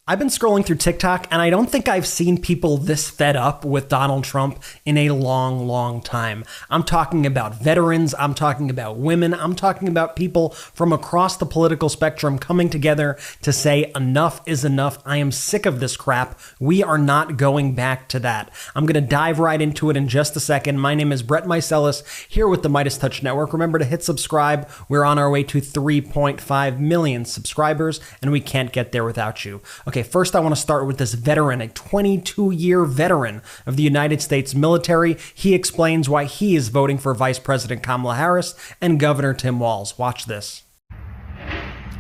I've been scrolling through TikTok, and I don't think I've seen people this fed up with Donald Trump in a long, long time. I'm talking about veterans, I'm talking about women, I'm talking about people from across the political spectrum coming together to say enough is enough. I am sick of this crap. We are not going back to that. I'm going to dive right into it in just a second. My name is Brett Meiselas, here with the Midas Touch Network. Remember to hit subscribe. We're on our way to 3.5 million subscribers, and we can't get there without you. Okay, first I want to start with this veteran, a 22-year veteran of the United States military. He explains why he is voting for Vice President Kamala Harris and Governor Tim Walz. Watch this.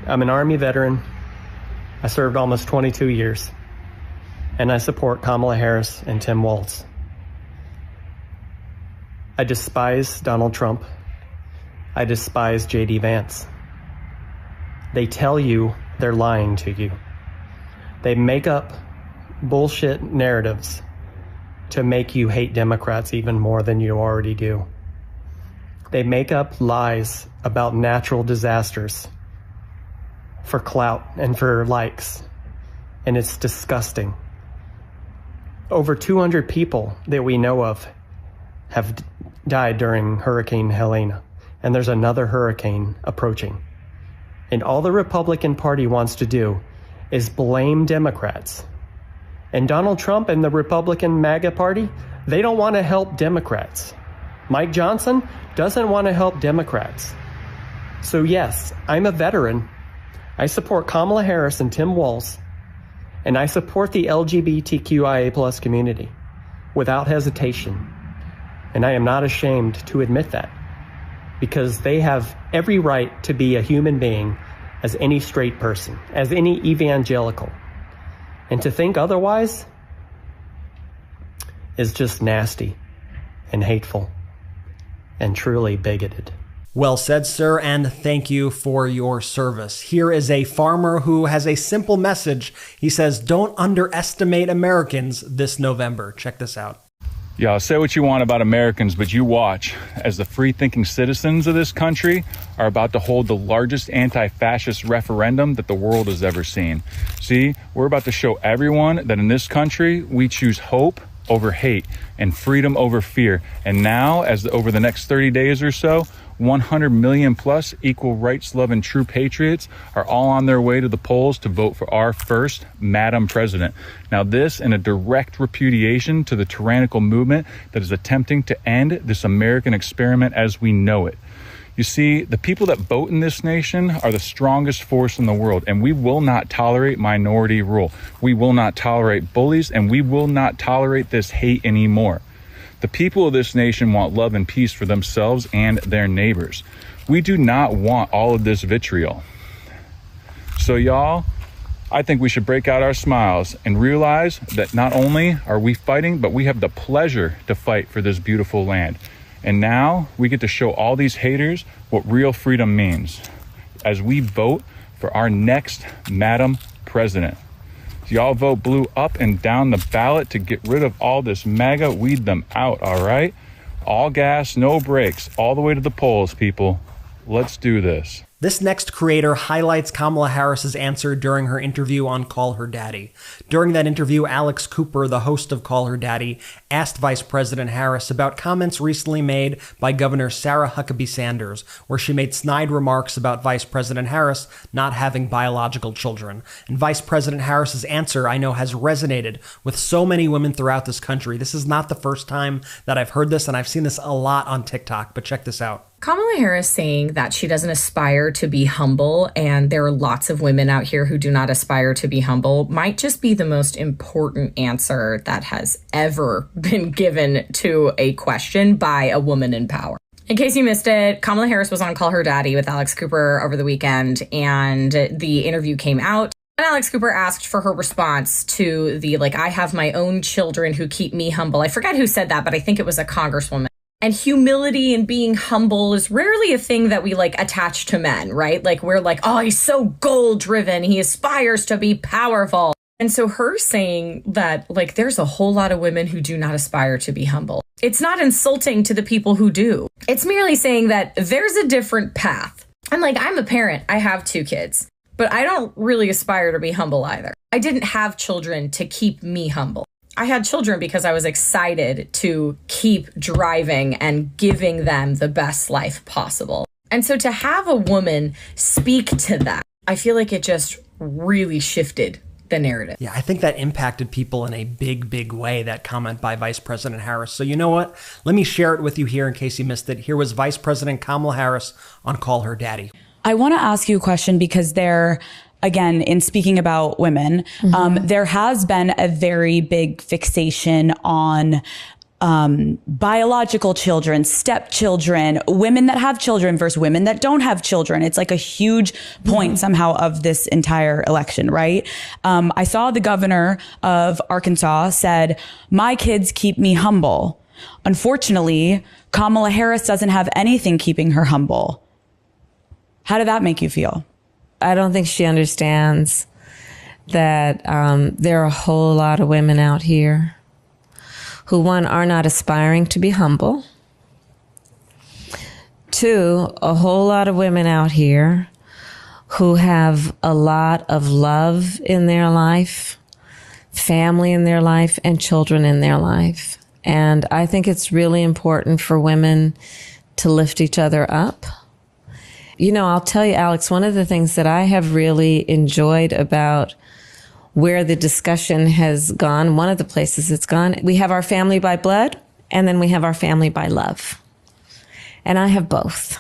I'm an Army veteran. I served almost 22 years, and I support Kamala Harris and Tim Walz. I despise Donald Trump. I despise J.D. Vance. They tell you they're lying to you. They make up bullshit narratives to make you hate Democrats even more than you already do. They make up lies about natural disasters for clout and for likes, and it's disgusting. Over 200 people that we know of have died during Hurricane Helene, and there's another hurricane approaching. And all the Republican Party wants to do is blame Democrats. And Donald Trump and the Republican MAGA Party, they don't want to help Democrats. Mike Johnson doesn't want to help Democrats. So yes, I'm a veteran. I support Kamala Harris and Tim Walz, and I support the LGBTQIA+ community without hesitation. And I am not ashamed to admit that, because they have every right to be a human being as any straight person, as any evangelical. And to think otherwise is just nasty and hateful and truly bigoted. Well said, sir, and thank you for your service. Here is a farmer who has a simple message. He says, don't underestimate Americans this November. Check this out. Yeah, say what you want about Americans, but you watch as the free-thinking citizens of this country are about to hold the largest anti-fascist referendum that the world has ever seen. See, we're about to show everyone that in this country, we choose hope over hate and freedom over fear. And now, over the next 30 days or so, 100 million plus equal rights loving true patriots are all on their way to the polls to vote for our first Madam President. Now this in a direct repudiation to the tyrannical movement that is attempting to end this American experiment as we know it. You see, the people that vote in this nation are the strongest force in the world, and we will not tolerate minority rule. We will not tolerate bullies, and we will not tolerate this hate anymore. The people of this nation want love and peace for themselves and their neighbors. We do not want all of this vitriol. So y'all, I think we should break out our smiles and realize that not only are we fighting, but we have the pleasure to fight for this beautiful land. And now we get to show all these haters what real freedom means as we vote for our next Madam President. Y'all vote blue up and down the ballot to get rid of all this MAGA, weed them out, all right? All gas, no brakes, all the way to the polls, people. Let's do this. This next creator highlights Kamala Harris's answer during her interview on Call Her Daddy. During that interview, Alex Cooper, the host of Call Her Daddy, asked Vice President Harris about comments recently made by Governor Sarah Huckabee Sanders, where she made snide remarks about Vice President Harris not having biological children. And Vice President Harris's answer, I know, has resonated with so many women throughout this country. This is not the first time that I've heard this, and I've seen this a lot on TikTok, but check this out. Kamala Harris saying that she doesn't aspire to be humble, and there are lots of women out here who do not aspire to be humble, might just be the most important answer that has ever been given to a question by a woman in power. In case you missed it, Kamala Harris was on Call Her Daddy with Alex Cooper over the weekend, and the interview came out. And Alex Cooper asked for her response to the, I have my own children who keep me humble. I forget who said that, but I think it was a congresswoman. And humility and being humble is rarely a thing that we attach to men, right? We're oh, he's so goal driven. He aspires to be powerful. And so her saying that there's a whole lot of women who do not aspire to be humble. It's not insulting to the people who do. It's merely saying that there's a different path. And I'm a parent. I have 2 kids. But I don't really aspire to be humble either. I didn't have children to keep me humble. I had children because I was excited to keep driving and giving them the best life possible. And so to have a woman speak to that, I feel like it just really shifted the narrative. Yeah, I think that impacted people in a big, big way, that comment by Vice President Harris. So you know what? Let me share it with you here in case you missed it. Here was Vice President Kamala Harris on Call Her Daddy. I want to ask you a question because again, in speaking about women, there has been a very big fixation on biological children, stepchildren, women that have children versus women that don't have children. It's like a huge point somehow of this entire election, right? I saw the governor of Arkansas said, "My kids keep me humble." Unfortunately, Kamala Harris doesn't have anything keeping her humble. How did that make you feel? I don't think she understands that there are a whole lot of women out here who, one, are not aspiring to be humble. Two, a whole lot of women out here who have a lot of love in their life, family in their life, and children in their life. And I think it's really important for women to lift each other up. You know, I'll tell you, Alex, one of the things that I have really enjoyed about where the discussion has gone, one of the places it's gone, we have our family by blood, and then we have our family by love. And I have both.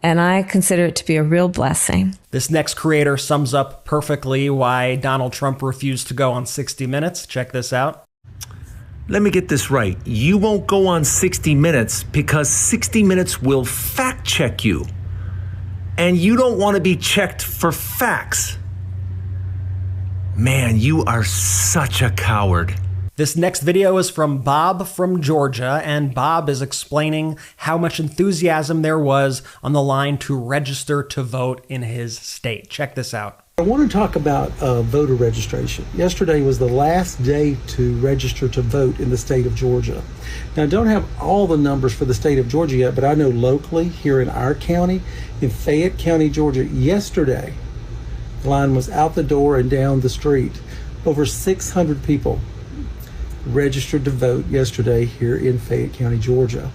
And I consider it to be a real blessing. This next creator sums up perfectly why Donald Trump refused to go on 60 Minutes. Check this out. Let me get this right. You won't go on 60 Minutes because 60 Minutes will fact check you. And you don't want to be checked for facts. Man, you are such a coward. This next video is from Bob from Georgia, and Bob is explaining how much enthusiasm there was on the line to register to vote in his state. Check this out. I want to talk about voter registration. Yesterday was the last day to register to vote in the state of Georgia. Now, I don't have all the numbers for the state of Georgia yet, but I know locally here in our county, in Fayette County, Georgia, yesterday, the line was out the door and down the street. Over 600 people registered to vote yesterday here in Fayette County, Georgia.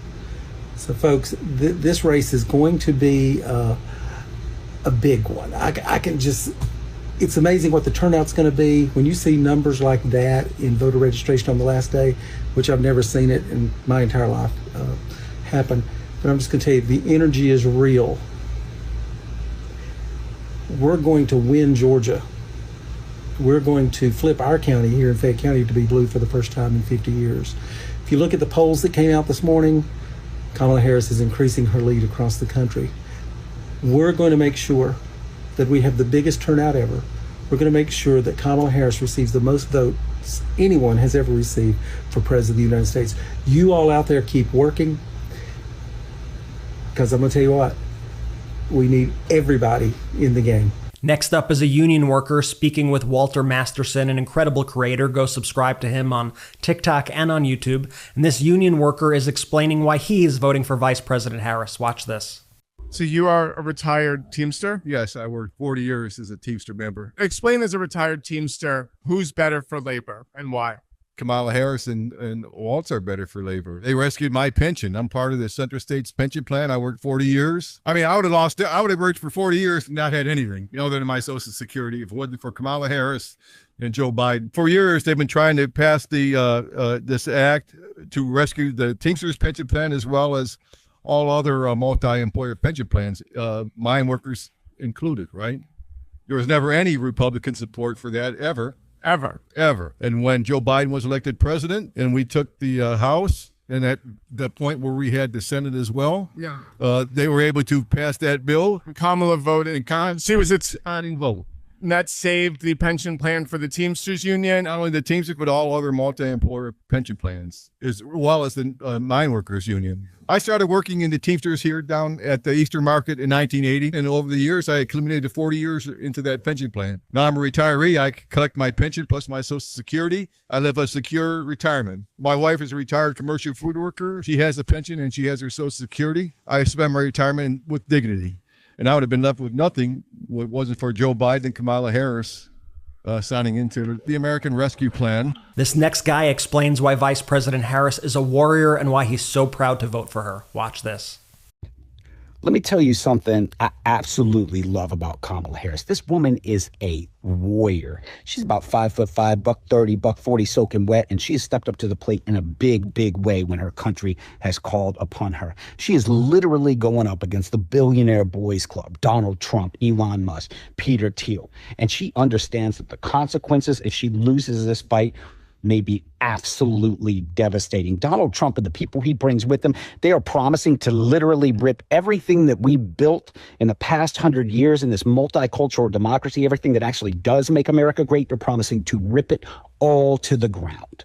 So, folks, this race is going to be a big one. I can just, it's amazing what the turnout's going to be. When you see numbers like that in voter registration on the last day, which I've never seen it in my entire life happen, but I'm just going to tell you, the energy is real. We're going to win Georgia. We're going to flip our county here in Fayette County to be blue for the first time in 50 years. If you look at the polls that came out this morning, Kamala Harris is increasing her lead across the country. We're going to make sure that we have the biggest turnout ever. We're going to make sure that Kamala Harris receives the most votes anyone has ever received for President of the United States. You all out there keep working, because I'm going to tell you what, we need everybody in the game. Next up is a union worker speaking with Walter Masterson, an incredible creator. Go subscribe to him on TikTok and on YouTube. And this union worker is explaining why he is voting for Vice President Harris. Watch this. So you are a retired Teamster? Yes, I worked 40 years as a Teamster member. Explain, as a retired Teamster, who's better for labor and why? Kamala Harris and Waltz are better for labor. They rescued my pension. I'm part of the Central States pension plan. I worked 40 years. I mean, I would have worked for 40 years and not had anything, other than my Social Security, if it wasn't for Kamala Harris and Joe Biden. For years, they've been trying to pass this act to rescue the Teamsters pension plan as well as all other multi-employer pension plans, mine workers included, right? There was never any Republican support for that, ever. And when Joe Biden was elected president and we took the House, and at the point where we had the Senate as well, they were able to pass that bill. Kamala voted in she was its vote. And that saved the pension plan for the Teamsters Union. Not only the Teamsters, but all other multi-employer pension plans, as well as the Mine Workers Union. I started working in the Teamsters here down at the Eastern Market in 1980, and over the years, I accumulated 40 years into that pension plan. Now I'm a retiree. I collect my pension plus my Social Security. I live a secure retirement. My wife is a retired commercial food worker. She has a pension and she has her Social Security. I spend my retirement with dignity. And I would have been left with nothing if it wasn't for Joe Biden and Kamala Harris signing into the American Rescue Plan. This next guy explains why Vice President Harris is a warrior and why he's so proud to vote for her. Watch this. Let me tell you something I absolutely love about Kamala Harris. This woman is a warrior. She's about 5'5", $130, $140 soaking wet, and she has stepped up to the plate in a big, big way when her country has called upon her. She is literally going up against the billionaire boys club, Donald Trump, Elon Musk, Peter Thiel, and she understands that the consequences if she loses this fight may be absolutely devastating. Donald Trump and the people he brings with him, they are promising to literally rip everything that we built in the past 100 years in this multicultural democracy, everything that actually does make America great. They're promising to rip it all to the ground.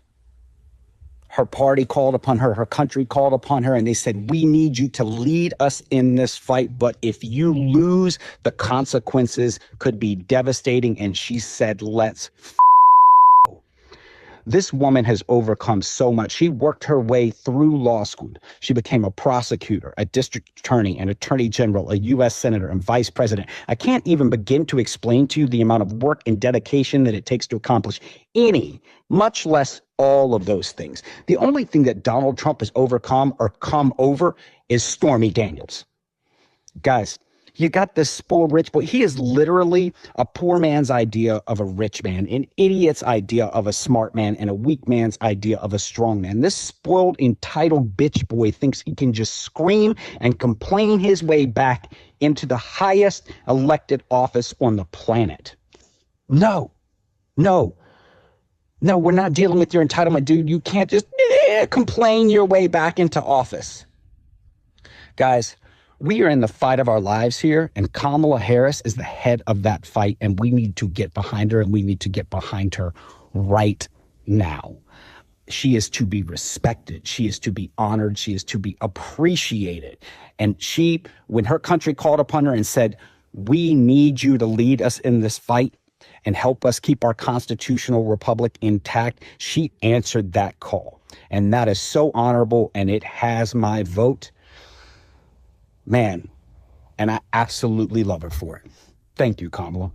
Her party called upon her, her country called upon her, and they said, we need you to lead us in this fight, but if you lose, the consequences could be devastating. And she said, let's This woman has overcome so much. She worked her way through law school. She became a prosecutor, a district attorney, an attorney general, a U.S. senator, and vice president. I can't even begin to explain to you the amount of work and dedication that it takes to accomplish any, much less all of those things. The only thing that Donald Trump has overcome or come over is Stormy Daniels. Guys, you got this spoiled rich boy. He is literally a poor man's idea of a rich man, an idiot's idea of a smart man, and a weak man's idea of a strong man. This spoiled, entitled bitch boy thinks he can just scream and complain his way back into the highest elected office on the planet. No, we're not dealing with your entitlement, dude. You can't just complain your way back into office. Guys, we are in the fight of our lives here, and Kamala Harris is the head of that fight, and we need to get behind her, and we need to get behind her right now. She is to be respected. She is to be honored. She is to be appreciated. And she, when her country called upon her and said, we need you to lead us in this fight and help us keep our constitutional republic intact, she answered that call. And that is so honorable, and it has my vote. Man, and I absolutely love her for it. Thank you, Kamala.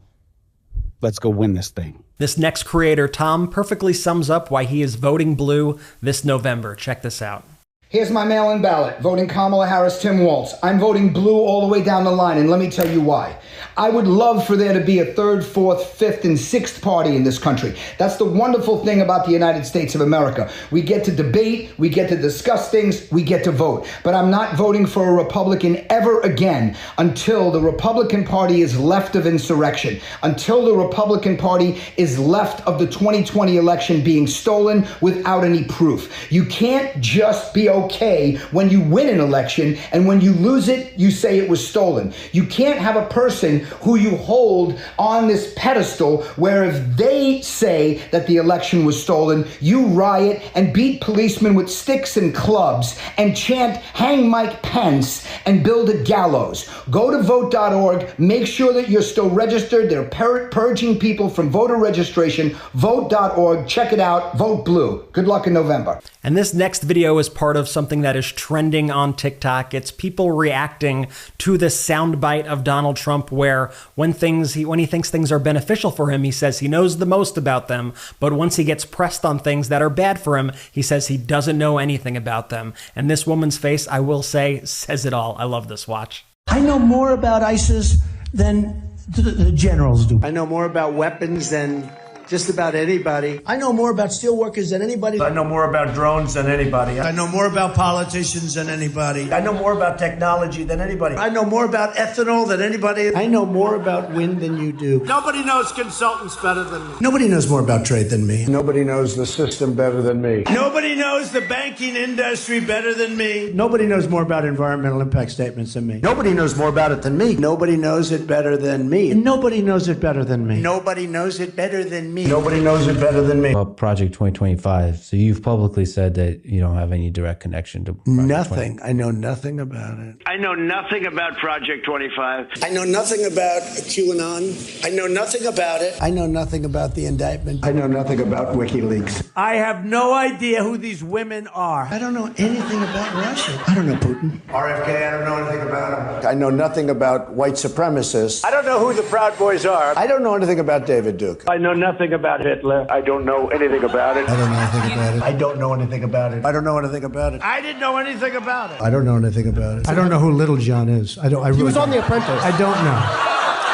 Let's go win this thing. This next creator, Tom, perfectly sums up why he is voting blue this November. Check this out. Here's my mail-in ballot, voting Kamala Harris, Tim Walz. I'm voting blue all the way down the line, and let me tell you why. I would love for there to be a third, fourth, fifth, and sixth party in this country. That's the wonderful thing about the United States of America. We get to debate, we get to discuss things, we get to vote. But I'm not voting for a Republican ever again until the Republican Party is left of insurrection, until the Republican Party is left of the 2020 election being stolen without any proof. You can't just be okay when you win an election, and when you lose it, you say it was stolen. You can't have a person who you hold on this pedestal where if they say that the election was stolen, you riot and beat policemen with sticks and clubs and chant, hang Mike Pence, and build a gallows. Go to vote.org. Make sure that you're still registered. They're purging people from voter registration. Vote.org. Check it out. Vote blue. Good luck in November. And this next video is part of something that is trending on TikTok. It's people reacting to the soundbite of Donald Trump where when he thinks things are beneficial for him, he says he knows the most about them. But once he gets pressed on things that are bad for him, he says he doesn't know anything about them. And this woman's face, I will say, says it all. I love this. Watch. I know more about ISIS than the generals do. I know more about weapons than just about anybody. I know more about steelworkers than anybody. I know more about drones than anybody. I know more about politicians than anybody. I know more about technology than anybody. I know more about ethanol than anybody. I know more about wind than you do. Nobody knows consultants better than me. Nobody knows more about trade than me. Nobody knows the system better than me. Nobody knows the banking industry better than me. Nobody knows more about environmental impact statements than me. Nobody knows more about it than me. Nobody knows it better than me. And nobody knows it better than me. Nobody knows it better than me. me. Nobody knows it better than me. About Project 2025. So you've publicly said that you don't have any direct connection to Project Nothing. I know nothing about it. I know nothing about Project 25. I know nothing about QAnon. I know nothing about it. I know nothing about the indictment. I know nothing about WikiLeaks. I have no idea who these women are. I don't know anything about Russia. I don't know Putin. RFK, I don't know anything about him. I know nothing about white supremacists. I don't know who the Proud Boys are. I don't know anything about David Duke. I know nothing about Hitler. I don't know anything about it. I don't know anything about it. I don't know anything about it. I don't know anything about it. I didn't know anything about it. I don't know anything about it. I don't know who Little John is. He was on The Apprentice. I don't know.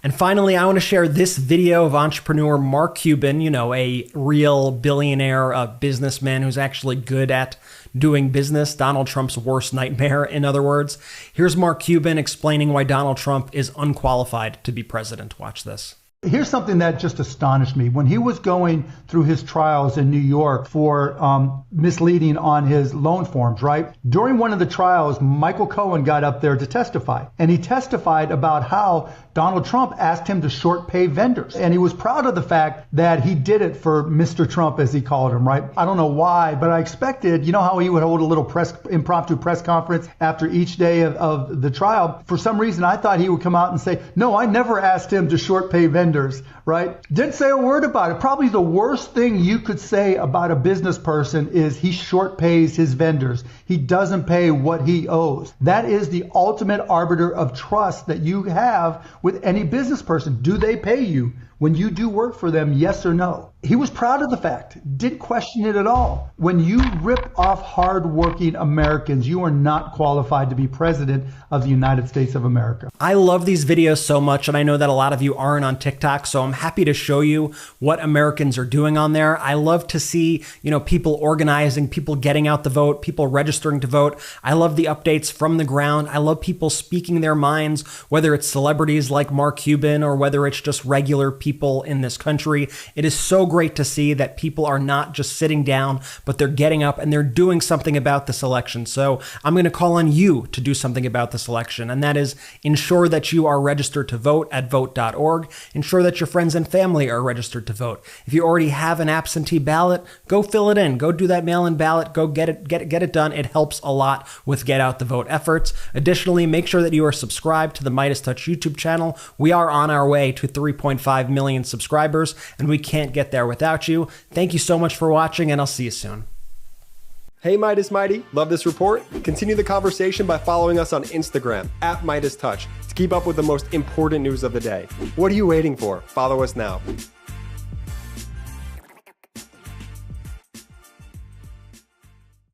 And finally, I want to share this video of entrepreneur Mark Cuban, you know, a real billionaire businessman who's actually good at doing business, Donald Trump's worst nightmare, in other words. Here's Mark Cuban explaining why Donald Trump is unqualified to be president. Watch this. Here's something that just astonished me. When he was going through his trials in New York for misleading on his loan forms, right? During one of the trials, Michael Cohen got up there to testify. And he testified about how Donald Trump asked him to short pay vendors. And he was proud of the fact that he did it for Mr. Trump, as he called him, right? I don't know why, but I expected, you know how he would hold a little impromptu press conference after each day of the trial? For some reason, I thought he would come out and say, no, I never asked him to short pay vendors, right? Didn't say a word about it. Probably the worst thing you could say about a business person is he short pays his vendors. He doesn't pay what he owes. That is the ultimate arbiter of trust that you have with any business person. Do they pay you when you do work for them, yes or no? He was proud of the fact, didn't question it at all. When you rip off hardworking Americans, you are not qualified to be president of the United States of America. I love these videos so much, and I know that a lot of you aren't on TikTok, so I'm happy to show you what Americans are doing on there. I love to see, you know, people organizing, people getting out the vote, people registering to vote. I love the updates from the ground. I love people speaking their minds, whether it's celebrities like Mark Cuban or whether it's just regular people in this country. It is so great to see that people are not just sitting down, but they're getting up and they're doing something about this election. So I'm going to call on you to do something about this election, and that is ensure that you are registered to vote at vote.org. Ensure that your friends and family are registered to vote. If you already have an absentee ballot, go fill it in. Go do that mail-in ballot. Go get it done. It helps a lot with get out the vote efforts. Additionally, make sure that you are subscribed to the Midas Touch YouTube channel. We are on our way to 3.5 million subscribers, and we can't get there without you. Thank you so much for watching, and I'll see you soon. Hey Midas Mighty, love this report? Continue the conversation by following us on Instagram at Midas Touch to keep up with the most important news of the day. What are you waiting for? Follow us now.